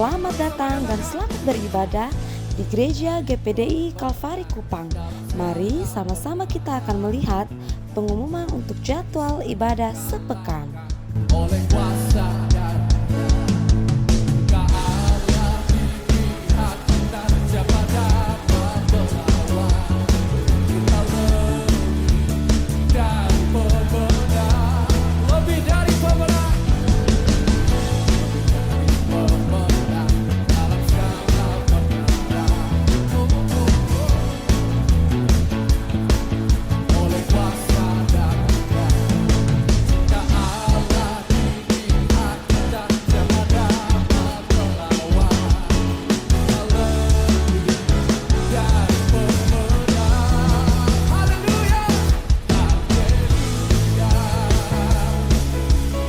Selamat datang dan selamat beribadah di Gereja GPDI Kalvari Kupang. Mari sama-sama kita akan melihat pengumuman untuk jadwal ibadah sepekan. Oleh kuasa dan kearah pihak kita siapa dapat melawan kita lebih dari pemenang, lebih dari pemenang dalam segala perkara. Oleh kuasa dan kearah pihak kita siapa dapat melawan kita lebih dari pemenang. Haleluya, haleluya.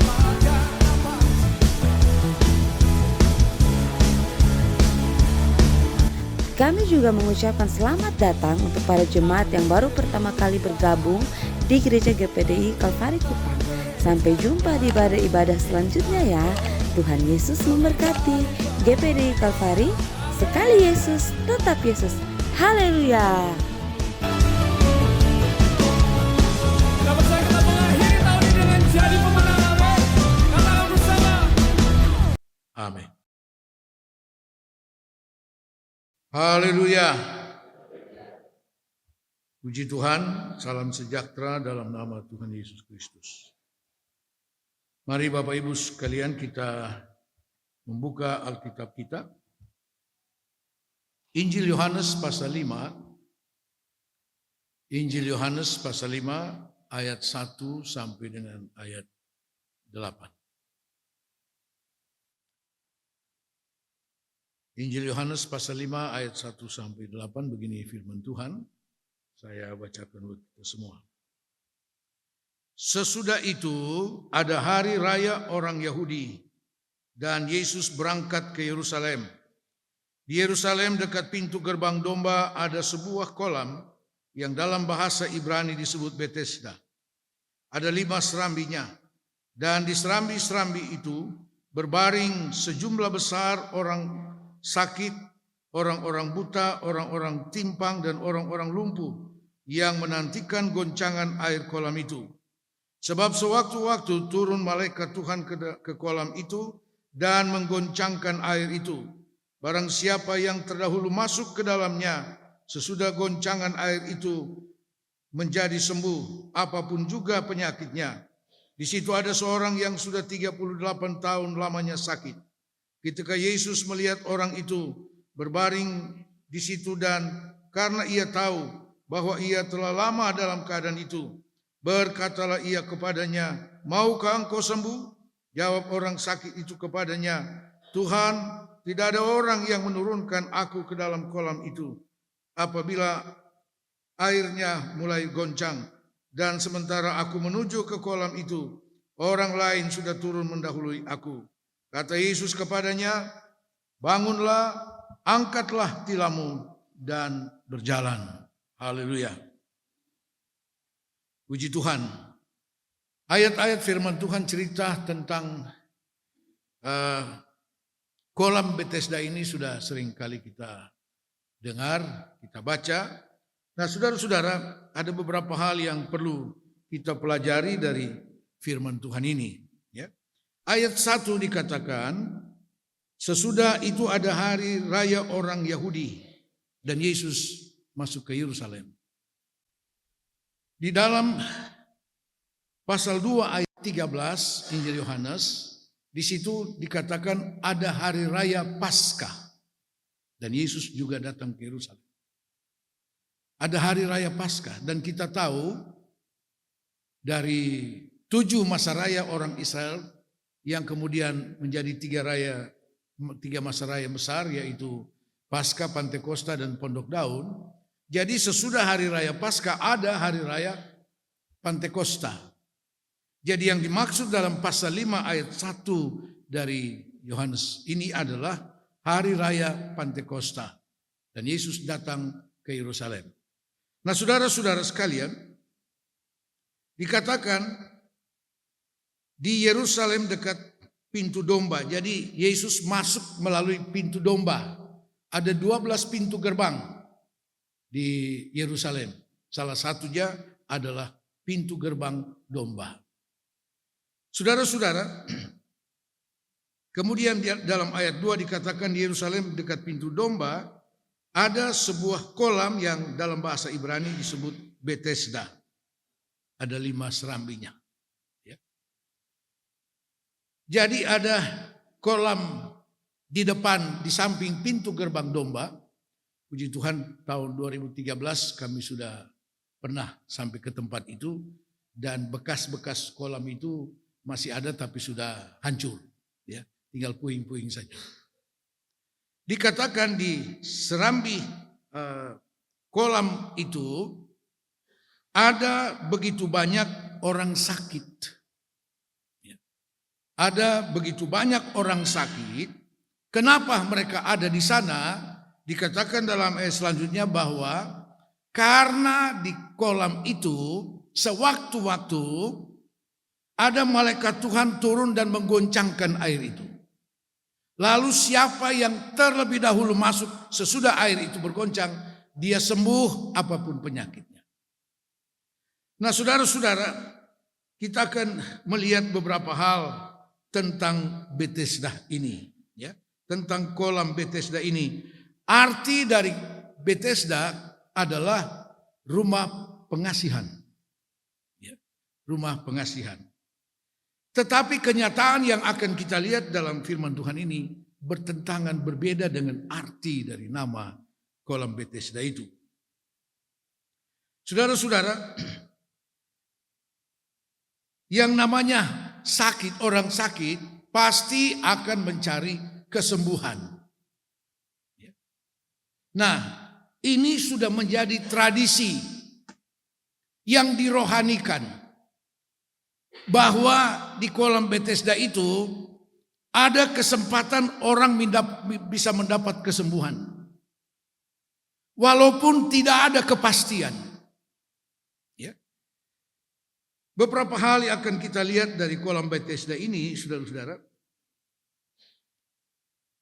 Maka apa Kami juga mengucapkan selamat datang untuk para jemaat yang baru pertama kali bergabung di Gereja GPDI Kalvari Kupang. Sampai jumpa di ibadah-ibadah selanjutnya ya. Tuhan Yesus memberkati. GPDI Kalvari, sekali Yesus, tetap Yesus. Haleluya. Kita percaya kita mengakhiri tahun ini dengan jadi pemenang. Amin. Katakan bersama. Amin. Haleluya. Puji Tuhan, salam sejahtera dalam nama Tuhan Yesus Kristus. Mari Bapak Ibu sekalian kita membuka Alkitab kita. Injil Yohanes pasal 5. Injil Yohanes pasal 5 ayat 1 sampai dengan ayat 8. Injil Yohanes pasal 5 ayat 1 sampai 8 begini firman Tuhan. Saya bacakan buat kita semua. Sesudah itu ada hari raya orang Yahudi dan Yesus berangkat ke Yerusalem. Di Yerusalem dekat pintu gerbang domba ada sebuah kolam yang dalam bahasa Ibrani disebut Bethesda. Ada 5 serambinya dan di serambi-serambi itu berbaring sejumlah besar orang sakit, orang-orang buta, orang-orang timpang, dan orang-orang lumpuh yang menantikan goncangan air kolam itu. Sebab sewaktu-waktu turun malaikat Tuhan ke kolam itu dan menggoncangkan air itu. Barang siapa yang terdahulu masuk ke dalamnya, sesudah goncangan air itu menjadi sembuh, apapun juga penyakitnya. Di situ ada seorang yang sudah 38 tahun lamanya sakit. Ketika Yesus melihat orang itu berbaring di situ dan karena ia tahu bahwa ia telah lama dalam keadaan itu, berkatalah ia kepadanya, "Maukah engkau sembuh?" Jawab orang sakit itu kepadanya, "Tuhan, tidak ada orang yang menurunkan aku ke dalam kolam itu apabila airnya mulai goncang, dan sementara aku menuju ke kolam itu, orang lain sudah turun mendahului aku." Kata Yesus kepadanya, "Bangunlah, angkatlah tilammu dan berjalan." Haleluya. Puji Tuhan. Ayat-ayat firman Tuhan cerita tentang kolam Bethesda ini sudah sering kali kita dengar, kita baca. Nah, saudara-saudara, ada beberapa hal yang perlu kita pelajari dari firman Tuhan ini. Ya. Ayat 1 dikatakan, sesudah itu ada hari raya orang Yahudi dan Yesus masuk ke Yerusalem. Di dalam pasal 2 ayat 13 Injil Yohanes, di situ dikatakan ada hari raya Paskah dan Yesus juga datang ke Yerusalem. Ada hari raya Paskah dan kita tahu dari 7 masa raya orang Israel yang kemudian menjadi 3 masa raya besar, yaitu Paskah, Pantekosta, dan Pondok Daun. Jadi sesudah hari raya Paskah ada hari raya Pantekosta. Jadi yang dimaksud dalam pasal 5 ayat 1 dari Yohanes ini adalah hari raya Pantekosta. Dan Yesus datang ke Yerusalem. Nah, saudara-saudara sekalian, dikatakan di Yerusalem dekat pintu domba. Jadi Yesus masuk melalui pintu domba. Ada 12 pintu gerbang di Yerusalem. Salah satunya adalah pintu gerbang domba. Saudara-saudara, kemudian dalam ayat 2 dikatakan di Yerusalem dekat pintu domba ada sebuah kolam yang dalam bahasa Ibrani disebut Bethesda. Ada 5 serambinya. Ya. Jadi ada kolam di depan, di samping pintu gerbang domba. Puji Tuhan, tahun 2013 kami sudah pernah sampai ke tempat itu. Dan bekas-bekas kolam itu masih ada tapi sudah hancur. Ya, tinggal puing-puing saja. Dikatakan di serambi kolam itu ada begitu banyak orang sakit. Ya. Ada begitu banyak orang sakit. Kenapa mereka ada di sana? Dikatakan dalam ayat selanjutnya bahwa karena di kolam itu sewaktu-waktu ada malaikat Tuhan turun dan menggoncangkan air itu. Lalu siapa yang terlebih dahulu masuk sesudah air itu bergoncang, dia sembuh apapun penyakitnya. Nah, saudara-saudara, kita akan melihat beberapa hal tentang Bethesda ini, ya, tentang kolam Bethesda ini. Arti dari Bethesda adalah rumah pengasihan, ya, rumah pengasihan. Tetapi kenyataan yang akan kita lihat dalam firman Tuhan ini bertentangan, berbeda dengan arti dari nama kolam Bethesda itu. Saudara-saudara, yang namanya sakit, orang sakit pasti akan mencari kesembuhan. Nah, ini sudah menjadi tradisi yang dirohanikan. Bahwa di kolam Bethesda itu ada kesempatan orang bisa mendapat kesembuhan. Walaupun tidak ada kepastian. Ya. Beberapa hal yang akan kita lihat dari kolam Bethesda ini, saudara-saudara.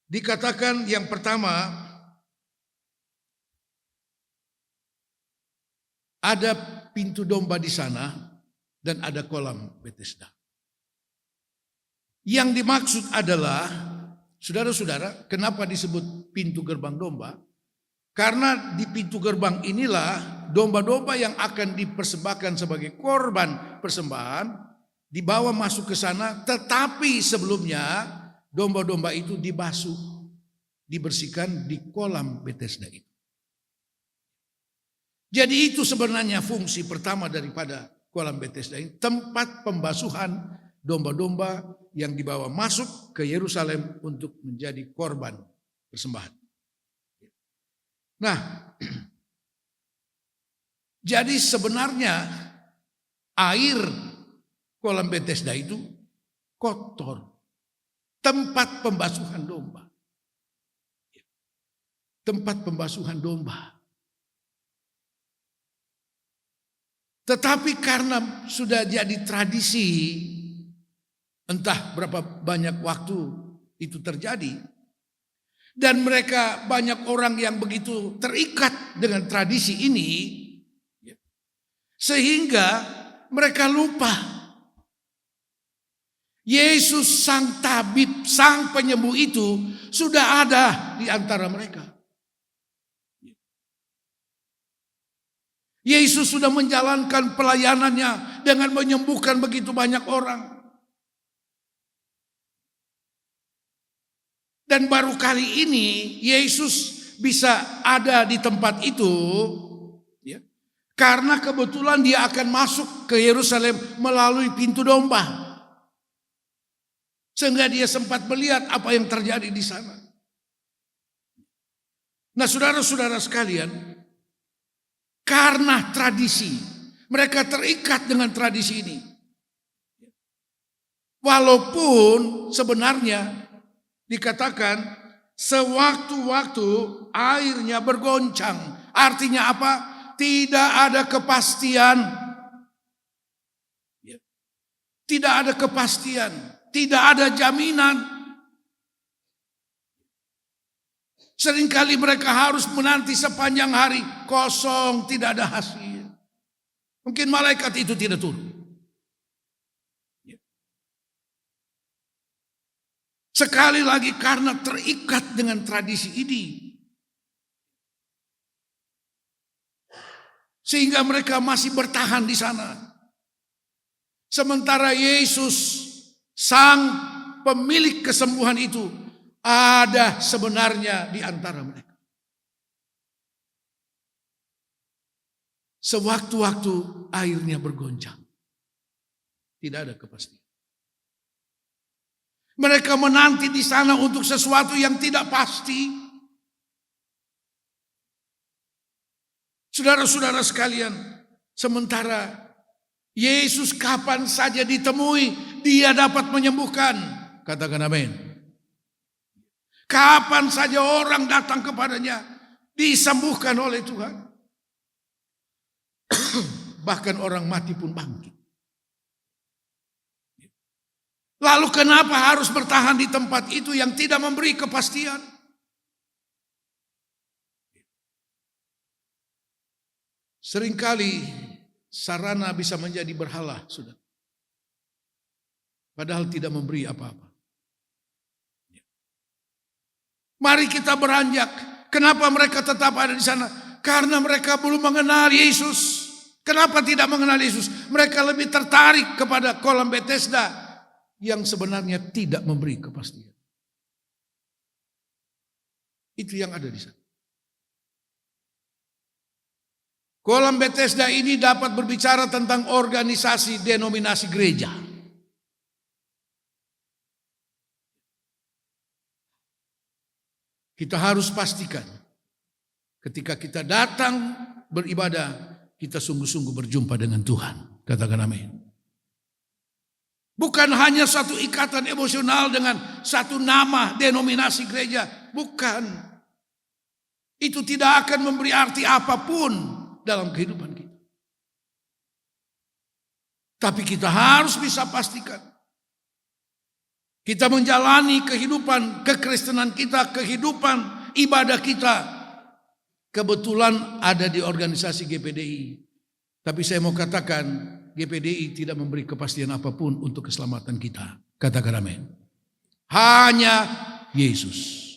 Dikatakan yang pertama, ada pintu domba di sana. Dan ada kolam Bethesda. Yang dimaksud adalah, saudara-saudara, kenapa disebut pintu gerbang domba? Karena di pintu gerbang inilah domba-domba yang akan dipersembahkan sebagai korban persembahan dibawa masuk ke sana, tetapi sebelumnya domba-domba itu dibasuh, dibersihkan di kolam Bethesda itu. Jadi itu sebenarnya fungsi pertama daripada kolam Bethesda ini, tempat pembasuhan domba-domba yang dibawa masuk ke Yerusalem untuk menjadi korban persembahan. Nah, jadi sebenarnya air kolam Bethesda itu kotor, tempat pembasuhan domba. Tempat pembasuhan domba. Tetapi karena sudah jadi tradisi, entah berapa banyak waktu itu terjadi, dan mereka banyak orang yang begitu terikat dengan tradisi ini, sehingga mereka lupa Yesus sang tabib, sang penyembuh itu sudah ada di antara mereka. Yesus sudah menjalankan pelayanannya dengan menyembuhkan begitu banyak orang. Dan baru kali ini Yesus bisa ada di tempat itu, ya, karena kebetulan dia akan masuk ke Yerusalem melalui pintu domba. Sehingga dia sempat melihat apa yang terjadi di sana. Nah, saudara-saudara sekalian, karena tradisi, mereka terikat dengan tradisi ini. Walaupun sebenarnya dikatakan sewaktu-waktu airnya bergoncang. Artinya apa? Tidak ada kepastian. Tidak ada kepastian. tidak ada jaminan. Seringkali mereka harus menanti sepanjang hari, kosong, tidak ada hasil. Mungkin malaikat itu tidak turun. Sekali lagi karena terikat dengan tradisi ini, sehingga mereka masih bertahan di sana. Sementara Yesus, sang pemilik kesembuhan itu, ada sebenarnya di antara mereka. Sewaktu-waktu airnya bergoncang, tidak ada kepastian. Mereka menanti di sana untuk sesuatu yang tidak pasti. Saudara-saudara sekalian, sementara Yesus kapan saja ditemui, dia dapat menyembuhkan. Katakan amin. Kapan saja orang datang kepadanya, disembuhkan oleh Tuhan. Bahkan orang mati pun bangkit. Lalu kenapa harus bertahan di tempat itu yang tidak memberi kepastian? Seringkali sarana bisa menjadi berhala, sudah. Padahal tidak memberi apa-apa. Mari kita beranjak. Kenapa mereka tetap ada di sana? Karena mereka belum mengenal Yesus. Kenapa tidak mengenal Yesus? Mereka lebih tertarik kepada kolam Bethesda yang sebenarnya tidak memberi kepastian. Itu yang ada di sana. Kolam Bethesda ini dapat berbicara tentang organisasi denominasi gereja. Kita harus pastikan ketika kita datang beribadah, kita sungguh-sungguh berjumpa dengan Tuhan. Katakan amin. Bukan hanya satu ikatan emosional dengan satu nama denominasi gereja. Bukan. Itu tidak akan memberi arti apapun dalam kehidupan kita. Tapi kita harus bisa pastikan. Kita menjalani kehidupan kekristenan kita, kehidupan ibadah kita. Kebetulan ada di organisasi GPDI. Tapi saya mau katakan, GPDI tidak memberi kepastian apapun untuk keselamatan kita. Katakan amin. Hanya Yesus.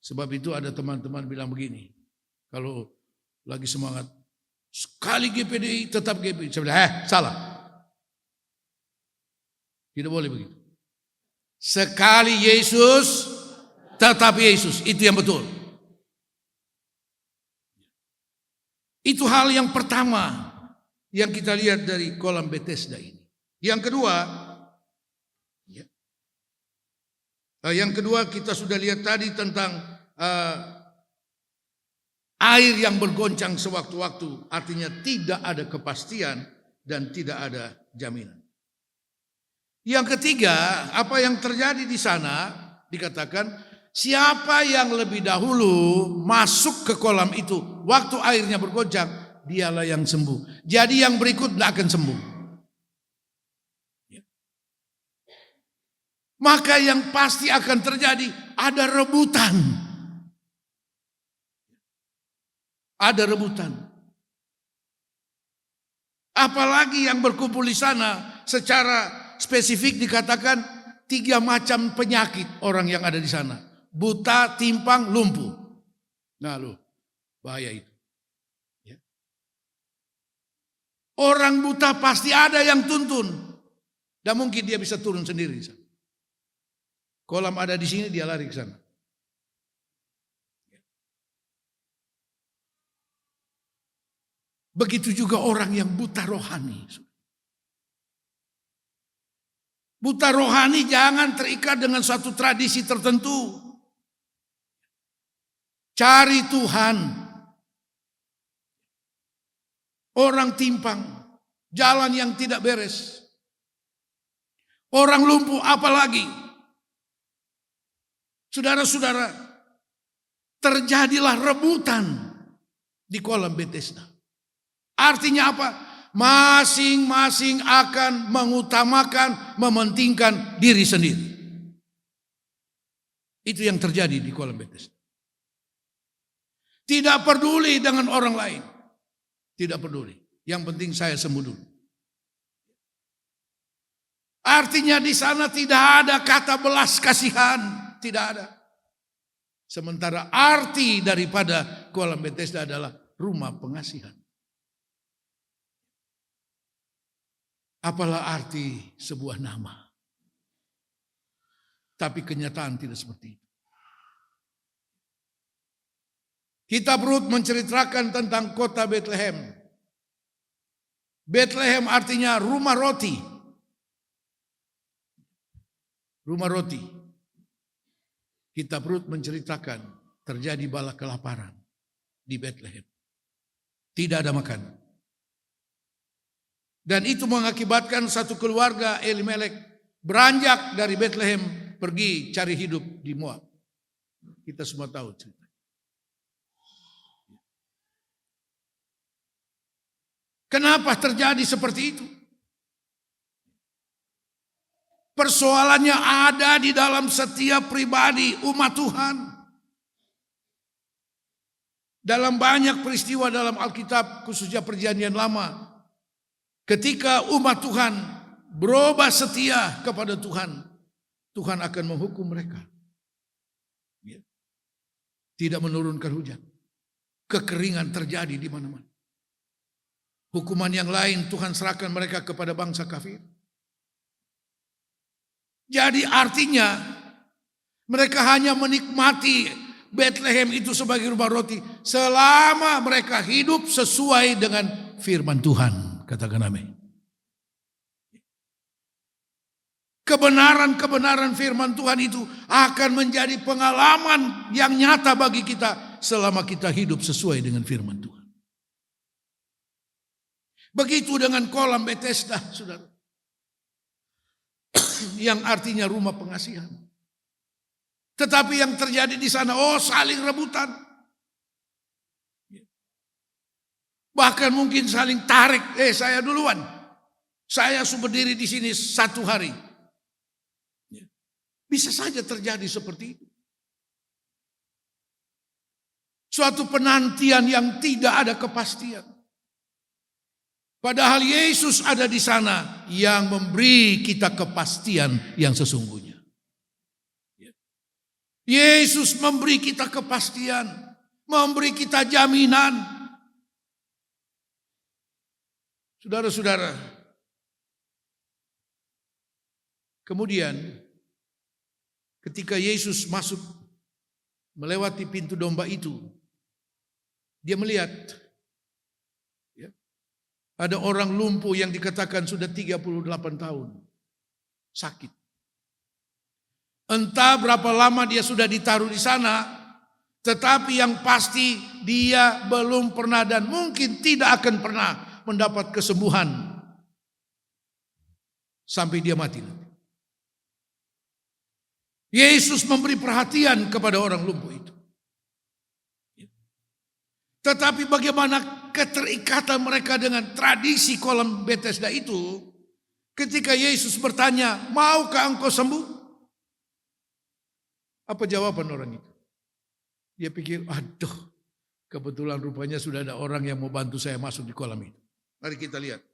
Sebab itu ada teman-teman bilang begini. Kalau lagi semangat, sekali GPDI tetap GPDI. Saya bilang, salah. Tidak boleh begitu. Sekali Yesus, tetap Yesus. Itu yang betul. Itu hal yang pertama yang kita lihat dari kolam Bethesda ini. Yang kedua kita sudah lihat tadi tentang air yang bergoncang sewaktu-waktu. Artinya tidak ada kepastian dan tidak ada jaminan. Yang ketiga, apa yang terjadi di sana dikatakan siapa yang lebih dahulu masuk ke kolam itu waktu airnya bergoncang, dialah yang sembuh. Jadi yang berikut tidak akan sembuh. Maka yang pasti akan terjadi ada rebutan. Ada rebutan. Apalagi yang berkumpul di sana secara spesifik dikatakan 3 macam penyakit orang yang ada di sana. Buta, timpang, lumpuh. Nah loh, bahaya itu. Orang buta pasti ada yang tuntun. Dan mungkin dia bisa turun sendiri. Kolam ada di sini, dia lari ke sana. Begitu juga orang yang buta rohani. Buta rohani jangan terikat dengan suatu tradisi tertentu. Cari Tuhan. Orang timpang, jalan yang tidak beres. Orang lumpuh apalagi. Saudara-saudara, terjadilah rebutan di kolam Bethesda. Artinya apa? Masing-masing akan mengutamakan, mementingkan diri sendiri. Itu yang terjadi di kolam Bethesda. Tidak peduli dengan orang lain. Tidak peduli. Yang penting saya sembuh dulu. Artinya di sana tidak ada kata belas kasihan. Tidak ada. Sementara arti daripada kolam Bethesda adalah rumah pengasihan. Apalah arti sebuah nama. Tapi kenyataan tidak seperti itu. Kitab Rut menceritakan tentang kota Bethlehem. Bethlehem artinya rumah roti. Rumah roti. Kitab Rut menceritakan terjadi bala kelaparan di Bethlehem. Tidak ada makan. Dan itu mengakibatkan satu keluarga Elimelek beranjak dari Bethlehem pergi cari hidup di Moab. Kita semua tahu cerita. Kenapa terjadi seperti itu? Persoalannya ada di dalam setiap pribadi umat Tuhan. Dalam banyak peristiwa dalam Alkitab, khususnya Perjanjian Lama, ketika umat Tuhan berubah setia kepada Tuhan, Tuhan akan menghukum mereka. Tidak menurunkan hujan. Kekeringan terjadi di mana-mana. Hukuman yang lain Tuhan serahkan mereka kepada bangsa kafir. Jadi artinya mereka hanya menikmati Bethlehem itu sebagai rumah roti selama mereka hidup sesuai dengan firman Tuhan. Katakan amin. Kebenaran-kebenaran firman Tuhan itu akan menjadi pengalaman yang nyata bagi kita selama kita hidup sesuai dengan firman Tuhan. Begitu dengan kolam Bethesda, saudara. Yang artinya rumah pengasihan. Tetapi yang terjadi di sana, saling rebutan. Bahkan mungkin saling tarik, saya duluan. Saya berdiri di sini 1 hari. Bisa saja terjadi seperti itu. Suatu penantian yang tidak ada kepastian. Padahal Yesus ada di sana yang memberi kita kepastian yang sesungguhnya. Yesus memberi kita kepastian, memberi kita jaminan. Saudara-saudara, kemudian ketika Yesus masuk melewati pintu domba itu, dia melihat ada orang lumpuh yang dikatakan sudah 38 tahun. Sakit. Entah berapa lama dia sudah ditaruh di sana. Tetapi yang pasti dia belum pernah dan mungkin tidak akan pernah mendapat kesembuhan. Sampai dia mati. Yesus memberi perhatian kepada orang lumpuh itu. Tetapi bagaimana keterikatan mereka dengan tradisi kolam Bethesda itu, ketika Yesus bertanya, maukah engkau sembuh? Apa jawaban orang itu? Dia pikir, aduh, kebetulan rupanya sudah ada orang yang mau bantu saya masuk di kolam itu. Mari kita lihat.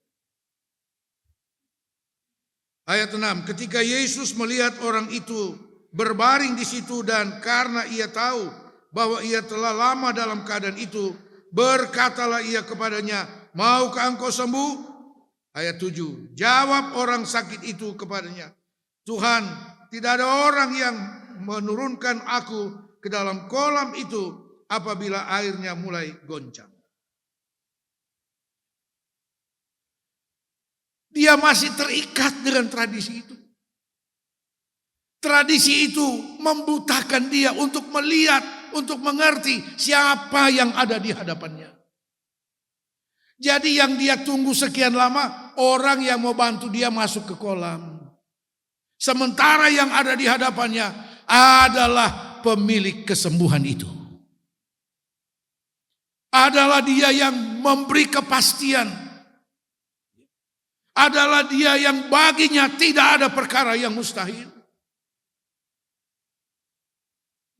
Ayat 6, ketika Yesus melihat orang itu berbaring di situ dan karena ia tahu bahwa ia telah lama dalam keadaan itu, berkatalah ia kepadanya, maukah engkau sembuh? Ayat 7, jawab orang sakit itu kepadanya, Tuhan, tidak ada orang yang menurunkan aku ke dalam kolam itu apabila airnya mulai goncang. Dia masih terikat dengan tradisi itu. Tradisi itu membutakan dia untuk melihat, untuk mengerti siapa yang ada di hadapannya. Jadi yang dia tunggu sekian lama, orang yang mau bantu dia masuk ke kolam. Sementara yang ada di hadapannya adalah pemilik kesembuhan itu. Adalah dia yang memberi kepastian. adalah Dia yang baginya tidak ada perkara yang mustahil.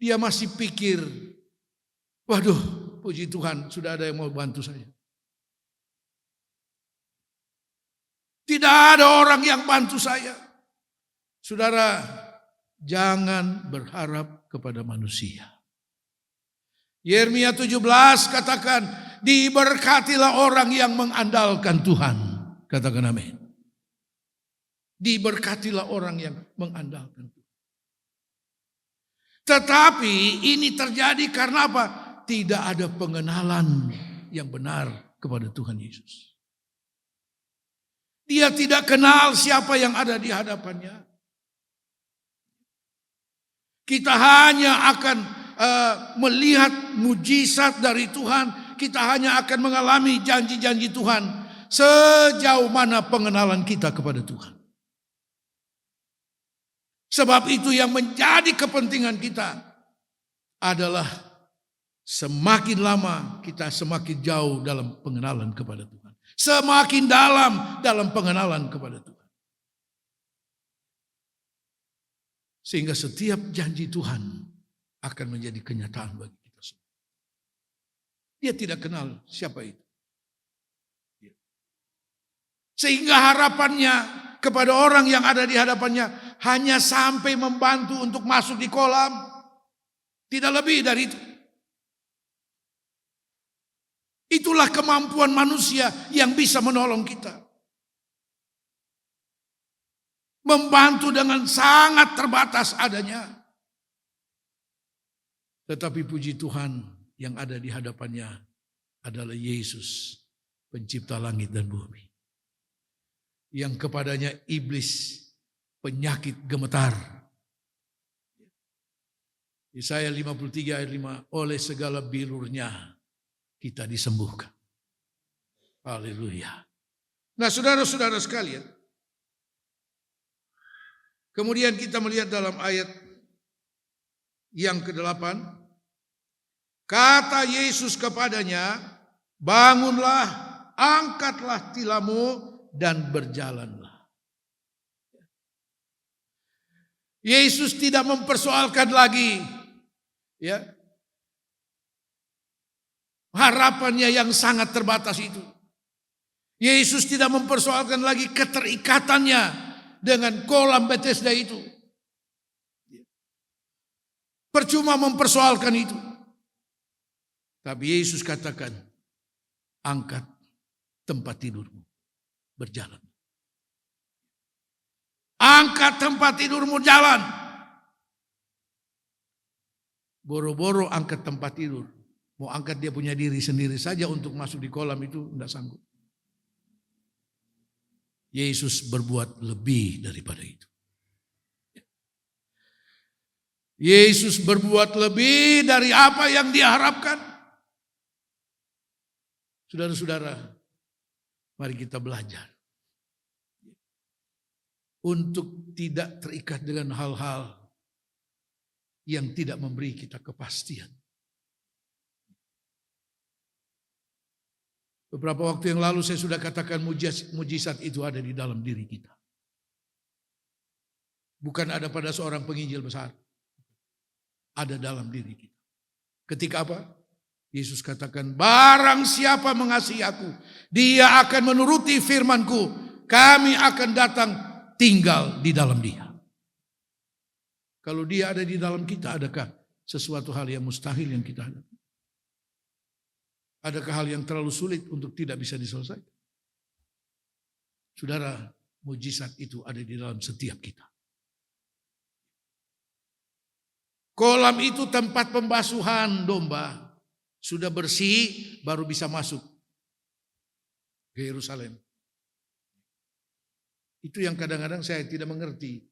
Dia masih pikir, waduh, puji Tuhan, sudah ada yang mau bantu saya. Tidak ada orang yang bantu saya. Saudara, jangan berharap kepada manusia. Yeremia 17 katakan, diberkatilah orang yang mengandalkan Tuhan. Katakan amin. Diberkatilah orang yang mengandalkan Tuhan. Tetapi ini terjadi karena apa? Tidak ada pengenalan yang benar kepada Tuhan Yesus. Dia tidak kenal siapa yang ada di hadapannya. Kita hanya akan melihat mujizat dari Tuhan. Kita hanya akan mengalami janji-janji Tuhan sejauh mana pengenalan kita kepada Tuhan. Sebab itu yang menjadi kepentingan kita adalah semakin lama kita semakin jauh dalam pengenalan kepada Tuhan. Semakin dalam pengenalan kepada Tuhan. Sehingga setiap janji Tuhan akan menjadi kenyataan bagi kita semua. Dia tidak kenal siapa itu. Sehingga harapannya kepada orang yang ada di hadapannya hanya sampai membantu untuk masuk di kolam. Tidak lebih dari itu. Itulah kemampuan manusia yang bisa menolong kita. Membantu dengan sangat terbatas adanya. Tetapi puji Tuhan yang ada di hadapannya adalah Yesus, pencipta langit dan bumi. Yang kepadanya iblis penyakit gemetar. Yesaya 53 ayat 5, oleh segala bilurnya kita disembuhkan. Haleluya. Nah, saudara-saudara sekalian, kemudian kita melihat dalam ayat yang ke-8, kata Yesus kepadanya, bangunlah, angkatlah tilammu dan berjalanlah. Yesus tidak mempersoalkan lagi, ya, harapannya yang sangat terbatas itu. Yesus tidak mempersoalkan lagi keterikatannya dengan kolam Bethesda itu. Percuma mempersoalkan itu. Tapi Yesus katakan, angkat tempat tidurmu, berjalan. Angkat tempat tidurmu, jalan. Boro-boro angkat tempat tidur. Mau angkat dia punya diri sendiri saja untuk masuk di kolam itu tidak sanggup. Yesus berbuat lebih daripada itu. Yesus berbuat lebih dari apa yang diharapkan. Saudara-saudara, mari kita belajar untuk tidak terikat dengan hal-hal yang tidak memberi kita kepastian. Beberapa waktu yang lalu saya sudah katakan mujizat itu ada di dalam diri kita. Bukan ada pada seorang penginjil besar. Ada dalam diri kita. Ketika apa? Yesus katakan, barang siapa mengasihi aku, dia akan menuruti firman-Ku. Kami akan datang tinggal di dalam dia. Kalau dia ada di dalam kita, adakah sesuatu hal yang mustahil yang kita hadapi? Adakah hal yang terlalu sulit untuk tidak bisa diselesaikan? Saudara, mujizat itu ada di dalam setiap kita. Kolam itu tempat pembasuhan domba. Sudah bersih, baru bisa masuk ke Yerusalem. Itu yang kadang-kadang saya tidak mengerti.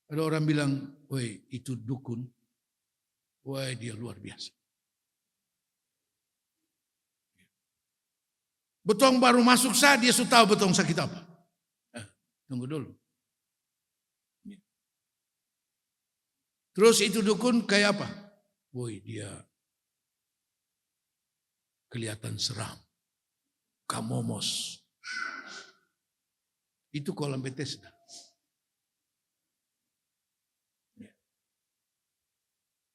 Ada orang bilang, woi itu dukun. Woi dia luar biasa. Betong baru masuk saja, dia sudah tahu betong sakit apa. Tunggu dulu. Terus itu dukun kayak apa? Woi dia kelihatan seram. Kamomos. Itu kolam Bethesda.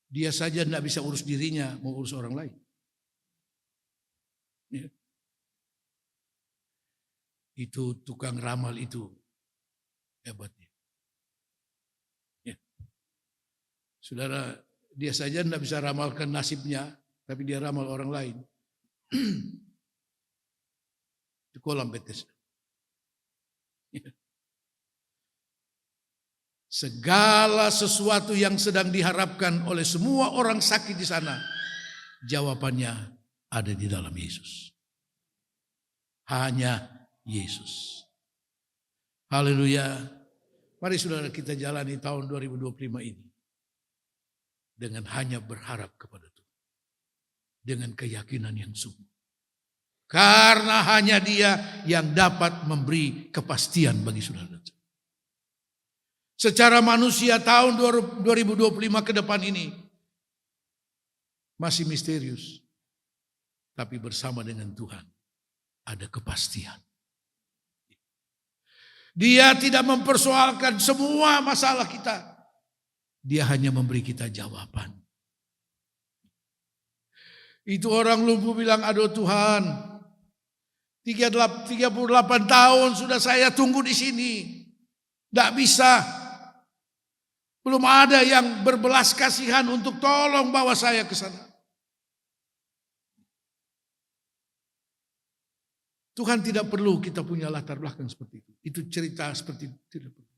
Dia saja tidak bisa urus dirinya, mau urus orang lain. Ya. Itu tukang ramal itu hebatnya. Ya. Saudara, dia saja tidak bisa ramalkan nasibnya, tapi dia ramal orang lain. Itu kolam Bethesda. Ya. Segala sesuatu yang sedang diharapkan oleh semua orang sakit di sana, jawabannya ada di dalam Yesus. Hanya Yesus. Haleluya. Mari saudara kita jalani tahun 2025 ini dengan hanya berharap kepada Tuhan. Dengan keyakinan yang sungguh. Karena hanya Dia yang dapat memberi kepastian bagi saudara. Secara manusia tahun 2025 ke depan ini masih misterius. Tapi bersama dengan Tuhan ada kepastian. Dia tidak mempersoalkan semua masalah kita. Dia hanya memberi kita jawaban. Itu orang lumpuh bilang, aduh Tuhan, 38 tahun sudah saya tunggu di sini. Tidak bisa. Belum ada yang berbelas kasihan untuk tolong bawa saya ke sana. Tuhan tidak perlu kita punya latar belakang seperti itu. Itu cerita seperti itu. Tidak perlu.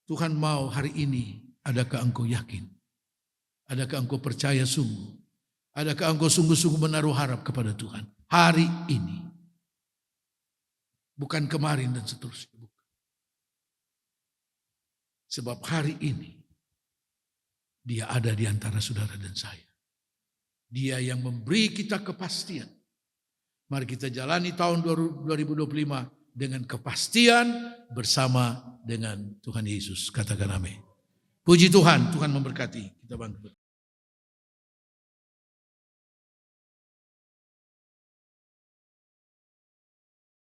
Tuhan mau hari ini, adakah engkau yakin? Adakah engkau percaya sungguh? Adakah engkau sungguh-sungguh menaruh harap kepada Tuhan? Hari ini. Bukan kemarin dan seterusnya. Sebab hari ini Dia ada di antara saudara dan saya. Dia yang memberi kita kepastian. Mari kita jalani tahun 2025 dengan kepastian bersama dengan Tuhan Yesus. Katakan amin. Puji Tuhan, Tuhan memberkati. Kita bangkit.